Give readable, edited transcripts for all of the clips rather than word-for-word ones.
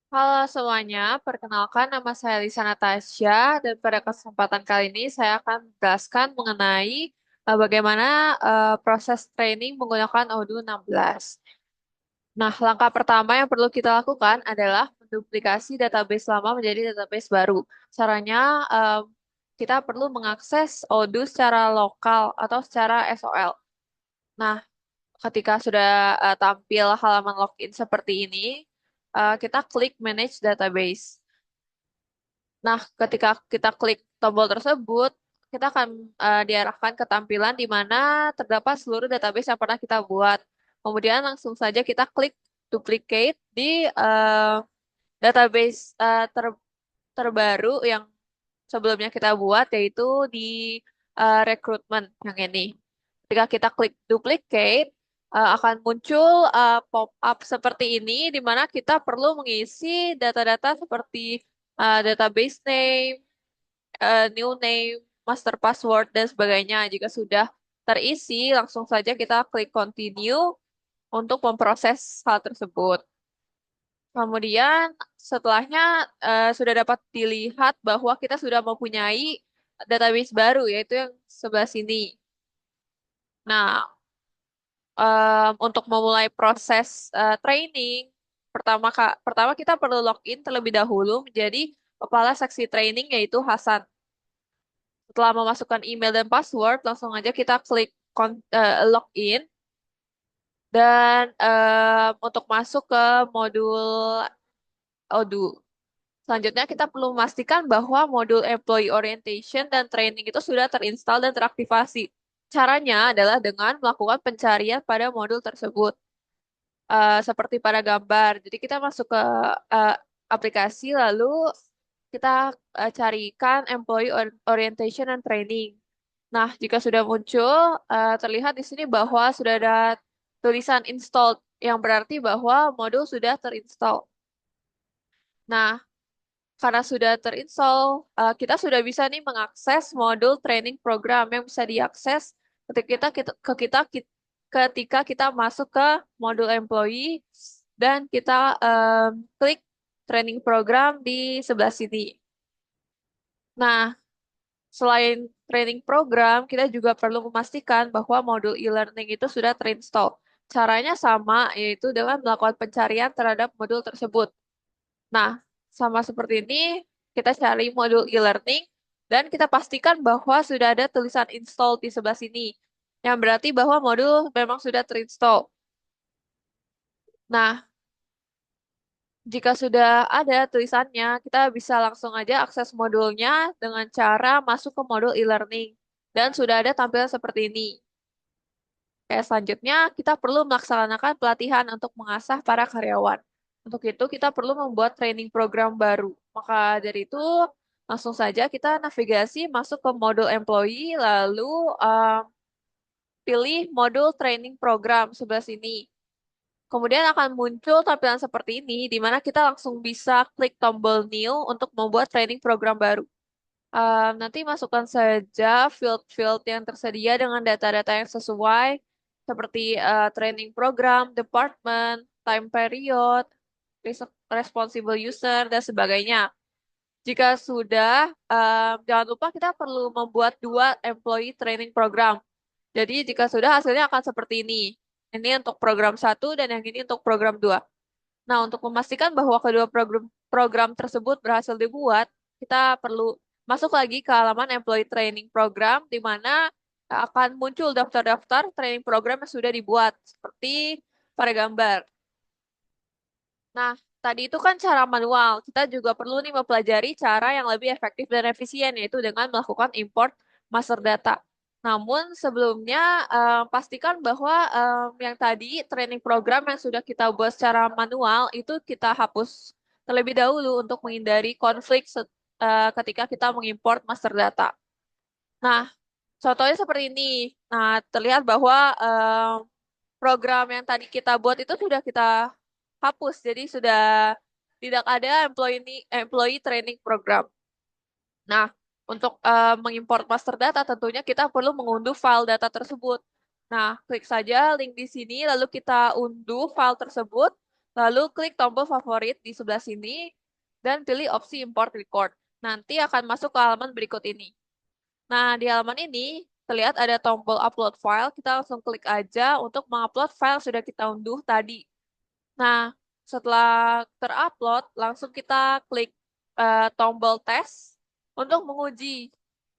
Halo semuanya, perkenalkan nama saya Lisa Natasha dan pada kesempatan kali ini saya akan menjelaskan mengenai bagaimana proses training menggunakan Odoo 16. Nah, langkah pertama yang perlu kita lakukan adalah menduplikasi database lama menjadi database baru. Caranya kita perlu mengakses Odoo secara lokal atau secara SOL. Nah, ketika sudah tampil halaman login seperti ini, kita klik Manage Database. Nah, ketika kita klik tombol tersebut, kita akan diarahkan ke tampilan di mana terdapat seluruh database yang pernah kita buat. Kemudian langsung saja kita klik duplicate di database terbaru yang sebelumnya kita buat, yaitu di recruitment yang ini. Ketika kita klik duplicate, akan muncul pop-up seperti ini, di mana kita perlu mengisi data-data seperti database name, new name, master password, dan sebagainya. Jika sudah terisi, langsung saja kita klik continue untuk memproses hal tersebut. Kemudian setelahnya sudah dapat dilihat bahwa kita sudah mempunyai database baru, yaitu yang sebelah sini. Nah, untuk memulai proses training, pertama kita perlu login terlebih dahulu menjadi kepala seksi training, yaitu Hasan. Setelah memasukkan email dan password, langsung aja kita klik login dan untuk masuk ke modul Odoo. Selanjutnya kita perlu memastikan bahwa modul Employee Orientation dan Training itu sudah terinstall dan teraktivasi. Caranya adalah dengan melakukan pencarian pada modul tersebut, seperti pada gambar. Jadi kita masuk ke eh, aplikasi, lalu kita carikan Employee Orientation and Training. Nah, jika sudah muncul, terlihat di sini bahwa sudah ada tulisan installed, yang berarti bahwa modul sudah terinstall. Nah, karena sudah terinstall, kita sudah bisa nih mengakses modul training program yang bisa diakses ketika kita masuk ke modul employee dan kita klik training program di sebelah sini. Nah, selain training program, kita juga perlu memastikan bahwa modul e-learning itu sudah terinstall. Caranya sama, yaitu dengan melakukan pencarian terhadap modul tersebut. Nah, sama seperti ini, kita cari modul e-learning dan kita pastikan bahwa sudah ada tulisan install di sebelah sini, yang berarti bahwa modul memang sudah terinstall. Nah, jika sudah ada tulisannya, kita bisa langsung aja akses modulnya dengan cara masuk ke modul e-learning. Dan sudah ada tampilan seperti ini. Selanjutnya, kita perlu melaksanakan pelatihan untuk mengasah para karyawan. Untuk itu, kita perlu membuat training program baru. Maka dari itu, langsung saja kita navigasi masuk ke modul employee, lalu pilih modul training program sebelah sini. Kemudian akan muncul tampilan seperti ini, di mana kita langsung bisa klik tombol new untuk membuat training program baru. Nanti masukkan saja field-field yang tersedia dengan data-data yang sesuai, seperti training program, department, time period, responsible user, dan sebagainya. Jika sudah, jangan lupa kita perlu membuat dua employee training program. Jadi jika sudah, hasilnya akan seperti ini. Ini untuk program satu dan yang ini untuk program 2. Nah, untuk memastikan bahwa kedua program tersebut berhasil dibuat, kita perlu masuk lagi ke halaman Employee Training Program, di mana akan muncul daftar-daftar training program yang sudah dibuat, seperti pada gambar. Nah, tadi itu kan cara manual. Kita juga perlu nih mempelajari cara yang lebih efektif dan efisien, yaitu dengan melakukan import master data. Namun sebelumnya pastikan bahwa yang tadi training program yang sudah kita buat secara manual itu kita hapus terlebih dahulu untuk menghindari konflik ketika kita mengimport master data. Nah, contohnya seperti ini. Nah, terlihat bahwa program yang tadi kita buat itu sudah kita hapus, jadi sudah tidak ada employee training program. Nah, untuk mengimport master data tentunya kita perlu mengunduh file data tersebut. Nah, klik saja link di sini, lalu kita unduh file tersebut. Lalu klik tombol favorit di sebelah sini dan pilih opsi import record. Nanti akan masuk ke halaman berikut ini. Nah, di halaman ini terlihat ada tombol upload file. Kita langsung klik aja untuk mengupload file yang sudah kita unduh tadi. Nah, setelah terupload, langsung kita klik tombol tes untuk menguji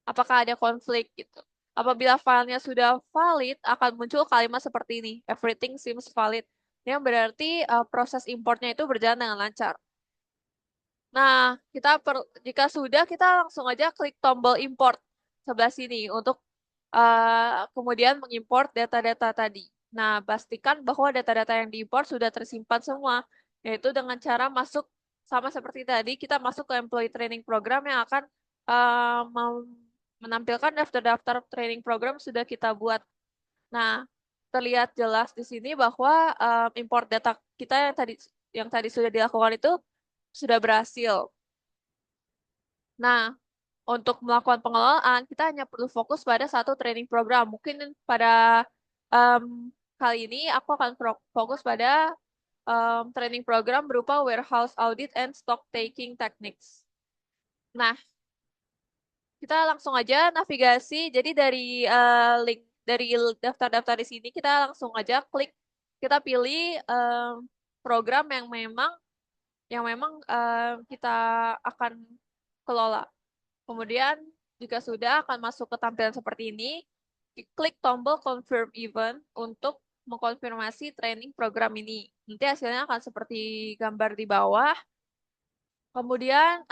apakah ada konflik gitu. Apabila filenya sudah valid, akan muncul kalimat seperti ini, everything seems valid. Yang berarti proses importnya itu berjalan dengan lancar. Nah, jika sudah, kita langsung aja klik tombol import sebelah sini untuk kemudian mengimport data-data tadi. Nah, pastikan bahwa data-data yang diimport sudah tersimpan semua, yaitu dengan cara masuk sama seperti tadi, kita masuk ke employee training program yang akan menampilkan daftar-daftar training program sudah kita buat. Nah, terlihat jelas di sini bahwa import data kita yang tadi sudah dilakukan itu sudah berhasil. Nah, untuk melakukan pengelolaan, kita hanya perlu fokus pada satu training program. Mungkin pada em, kali ini aku akan fokus pada training program berupa warehouse audit and stock taking techniques. Nah, kita langsung aja navigasi. Jadi dari link dari daftar-daftar di sini kita langsung aja klik, kita pilih program yang memang kita akan kelola. Kemudian jika sudah akan masuk ke tampilan seperti ini, klik tombol confirm event untuk mengkonfirmasi training program ini. Nanti hasilnya akan seperti gambar di bawah. Kemudian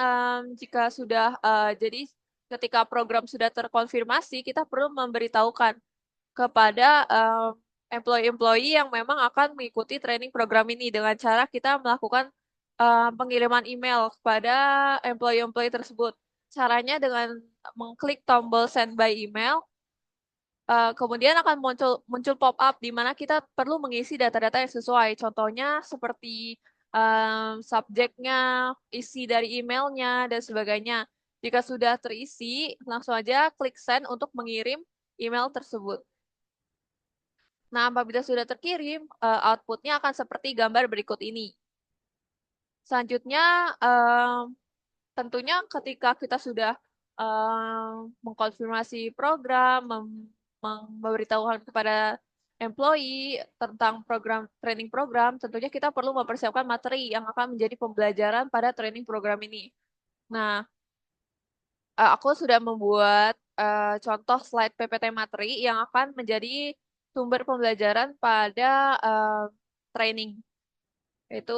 jika sudah jadi ketika program sudah terkonfirmasi, kita perlu memberitahukan kepada employee-employee yang memang akan mengikuti training program ini dengan cara kita melakukan pengiriman email kepada employee-employee tersebut. Caranya dengan mengklik tombol send by email, kemudian akan muncul muncul pop-up di mana kita perlu mengisi data-data yang sesuai. Contohnya seperti subjeknya, isi dari emailnya, dan sebagainya. Jika sudah terisi, langsung aja klik send untuk mengirim email tersebut. Nah, apabila sudah terkirim, outputnya akan seperti gambar berikut ini. Selanjutnya, tentunya ketika kita sudah mengkonfirmasi program, memberitahukan kepada employee tentang program training program, tentunya kita perlu mempersiapkan materi yang akan menjadi pembelajaran pada training program ini. Nah, aku sudah membuat contoh slide PPT materi yang akan menjadi sumber pembelajaran pada training. Itu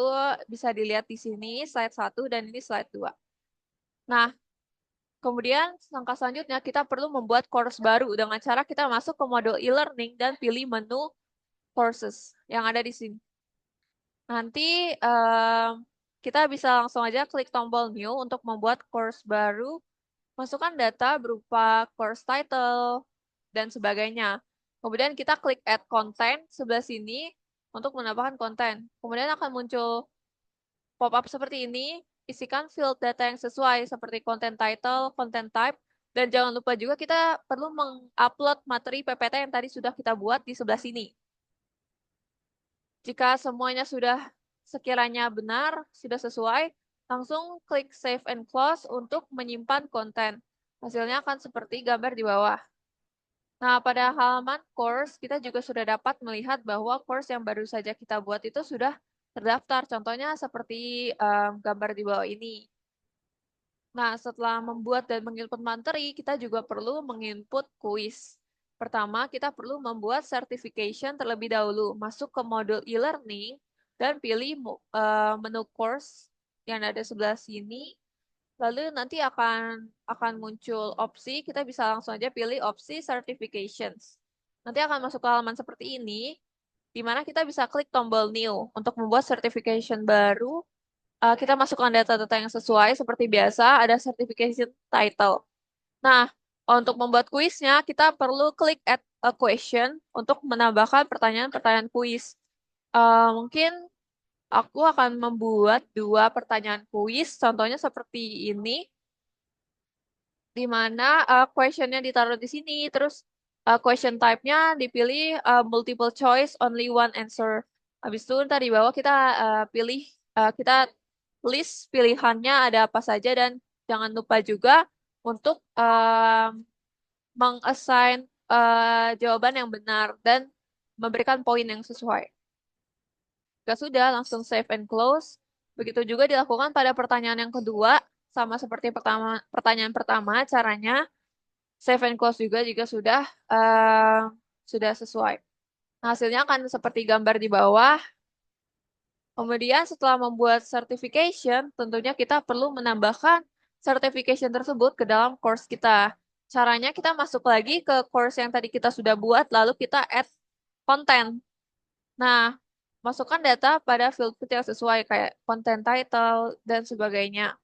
bisa dilihat di sini slide 1 dan ini slide 2. Nah, kemudian langkah selanjutnya kita perlu membuat course baru dengan cara kita masuk ke modul e-learning dan pilih menu courses yang ada di sini. Nanti kita bisa langsung aja klik tombol new untuk membuat course baru, masukkan data berupa course title dan sebagainya. Kemudian kita klik add content sebelah sini untuk menambahkan konten. Kemudian akan muncul pop-up seperti ini, isikan field data yang sesuai seperti content title, content type, dan jangan lupa juga kita perlu mengupload materi PPT yang tadi sudah kita buat di sebelah sini. Jika semuanya sudah sekiranya benar, sudah sesuai, langsung klik Save and Close untuk menyimpan konten. Hasilnya akan seperti gambar di bawah. Nah, pada halaman course, kita juga sudah dapat melihat bahwa course yang baru saja kita buat itu sudah terdaftar. Contohnya seperti gambar di bawah ini. Nah, setelah membuat dan menginput materi, kita juga perlu menginput kuis. Pertama, kita perlu membuat certification terlebih dahulu. Masuk ke modul e-learning dan pilih menu course yang ada sebelah sini. Lalu nanti akan muncul opsi, kita bisa langsung aja pilih opsi certifications. Nanti akan masuk ke halaman seperti ini, di mana kita bisa klik tombol new untuk membuat certification baru. Kita masukkan data-data yang sesuai seperti biasa, ada certification title. Nah, untuk membuat kuisnya, kita perlu klik add a question untuk menambahkan pertanyaan-pertanyaan kuis. Mungkin aku akan membuat 2 pertanyaan kuis, contohnya seperti ini, di mana questionnya ditaruh di sini, terus question type-nya dipilih multiple choice, only one answer. Habis itu ntar di bawah kita pilih, kita list pilihannya ada apa saja dan jangan lupa juga untuk mengassign jawaban yang benar dan memberikan poin yang sesuai. Jika sudah, langsung save and close. Begitu juga dilakukan pada pertanyaan yang kedua, sama seperti pertanyaan pertama, caranya save and close juga jika sudah sesuai. Nah, hasilnya akan seperti gambar di bawah. Kemudian setelah membuat certification, tentunya kita perlu menambahkan certification tersebut ke dalam course kita. Caranya kita masuk lagi ke course yang tadi kita sudah buat, lalu kita add konten. Nah, masukkan data pada field-field yang sesuai kayak content title dan sebagainya.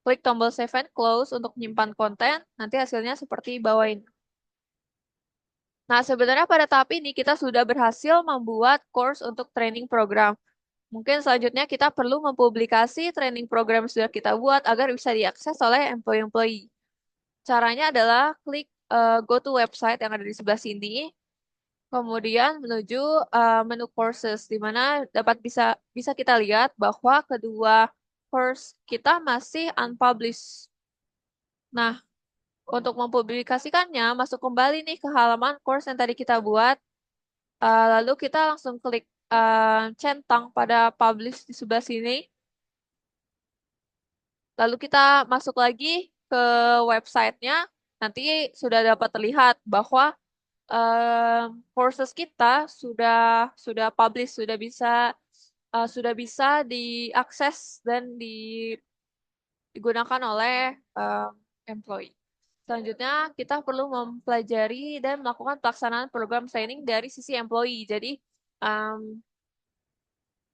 Klik tombol save and close untuk menyimpan konten, nanti hasilnya seperti bawah ini. Nah, sebenarnya pada tahap ini kita sudah berhasil membuat course untuk training program. Mungkin selanjutnya kita perlu mempublikasi training program yang sudah kita buat agar bisa diakses oleh employee-employee. Caranya adalah klik go to website yang ada di sebelah sini, kemudian menuju menu courses, di mana dapat bisa kita lihat bahwa kedua course kita masih unpublished. Nah, untuk mempublikasikannya, masuk kembali nih ke halaman course yang tadi kita buat. Lalu kita langsung klik centang pada publish di sebelah sini. Lalu kita masuk lagi ke websitenya. Nanti sudah dapat terlihat bahwa courses kita sudah publish, sudah bisa diakses dan digunakan oleh employee. Selanjutnya, kita perlu mempelajari dan melakukan pelaksanaan program training dari sisi employee. Jadi,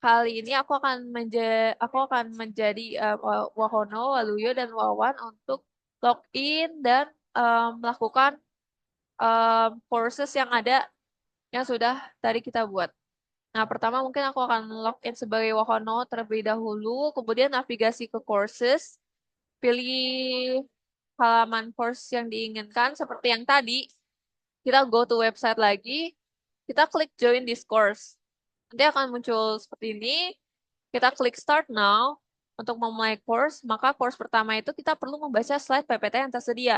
kali ini aku akan menjadi Wahono, Waluyo, dan Wawan untuk login dan melakukan courses yang ada yang sudah tadi kita buat. Nah, pertama mungkin aku akan login sebagai Wahono terlebih dahulu, kemudian navigasi ke courses, pilih halaman course yang diinginkan seperti yang tadi. Kita go to website lagi, kita klik join this course. Nanti akan muncul seperti ini. Kita klik start now untuk memulai course, maka course pertama itu kita perlu membaca slide PPT yang tersedia.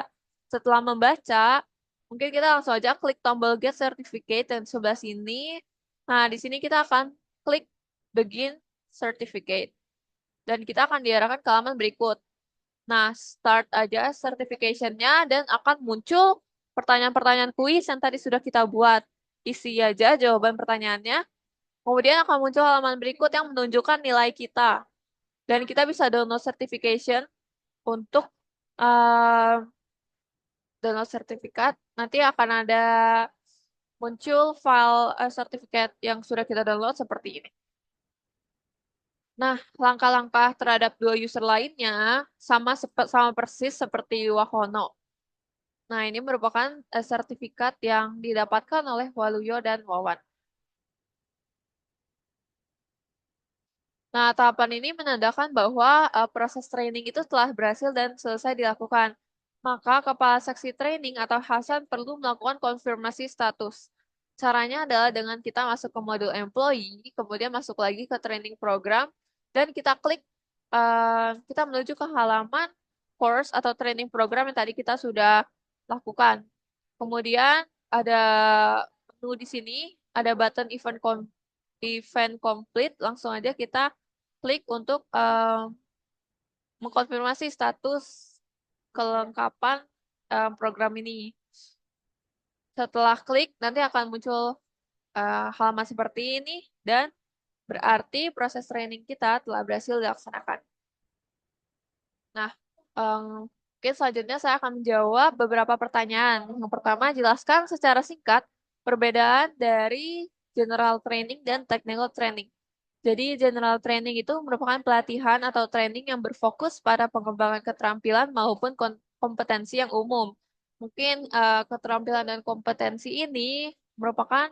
Setelah membaca, mungkin kita langsung aja klik tombol get certificate yang sebelah sini. Nah, di sini kita akan klik begin certificate. Dan kita akan diarahkan ke halaman berikut. Nah, start aja certification-nya dan akan muncul pertanyaan-pertanyaan kuis yang tadi sudah kita buat. Isi aja jawaban pertanyaannya. Kemudian akan muncul halaman berikut yang menunjukkan nilai kita. Dan kita bisa download certification untuk uh, download sertifikat. Nanti akan ada muncul file sertifikat yang sudah kita download seperti ini. Nah, langkah-langkah terhadap dua user lainnya sama persis seperti Wahono. Nah, ini merupakan sertifikat yang didapatkan oleh Waluyo dan Wawan. Nah, tahapan ini menandakan bahwa proses training itu telah berhasil dan selesai dilakukan. Maka kepala seksi training atau Hasan perlu melakukan konfirmasi status. Caranya adalah dengan kita masuk ke modul employee, kemudian masuk lagi ke training program, dan kita klik, kita menuju ke halaman course atau training program yang tadi kita sudah lakukan. Kemudian ada menu di sini, ada button event complete, langsung aja kita klik untuk mengkonfirmasi status kelengkapan program ini. Setelah klik, nanti akan muncul halaman seperti ini dan berarti proses training kita telah berhasil dilaksanakan. Nah, mungkin selanjutnya saya akan menjawab beberapa pertanyaan. Yang pertama, jelaskan secara singkat perbedaan dari general training dan technical training. Jadi, general training itu merupakan pelatihan atau training yang berfokus pada pengembangan keterampilan maupun kompetensi yang umum. Mungkin keterampilan dan kompetensi ini merupakan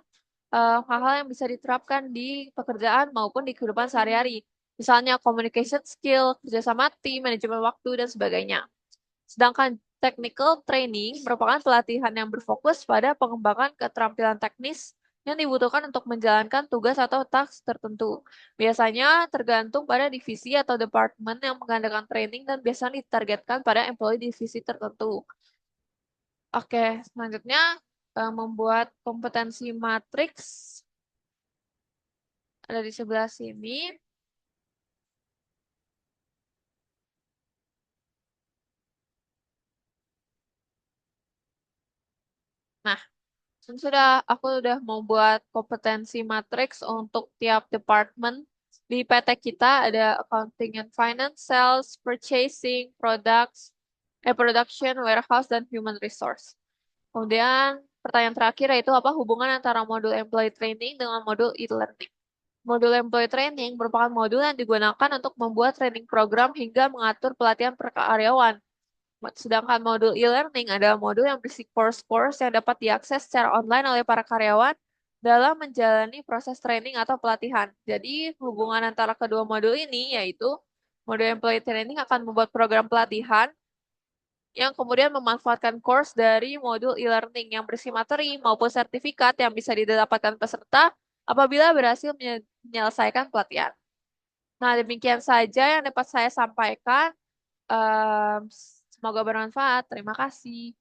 hal-hal yang bisa diterapkan di pekerjaan maupun di kehidupan sehari-hari. Misalnya communication skill, kerjasama tim, manajemen waktu, dan sebagainya. Sedangkan technical training merupakan pelatihan yang berfokus pada pengembangan keterampilan teknis yang dibutuhkan untuk menjalankan tugas atau task tertentu. Biasanya tergantung pada divisi atau departemen yang mengadakan training dan biasanya ditargetkan pada employee divisi tertentu. Oke, selanjutnya membuat kompetensi matriks ada di sebelah sini. Nah, sudah aku udah mau buat kompetensi matriks untuk tiap departemen. Di PT kita ada accounting and finance, sales, purchasing, products, production, warehouse, dan human resource. Kemudian pertanyaan terakhir yaitu apa hubungan antara modul employee training dengan modul e-learning? Modul employee training merupakan modul yang digunakan untuk membuat training program hingga mengatur pelatihan per karyawan. Sedangkan modul e-learning adalah modul yang berisi course-course yang dapat diakses secara online oleh para karyawan dalam menjalani proses training atau pelatihan. Jadi, hubungan antara kedua modul ini yaitu modul employee training akan membuat program pelatihan yang kemudian memanfaatkan course dari modul e-learning yang berisi materi maupun sertifikat yang bisa didapatkan peserta apabila berhasil menyelesaikan pelatihan. Nah, demikian saja yang dapat saya sampaikan. Semoga bermanfaat. Terima kasih.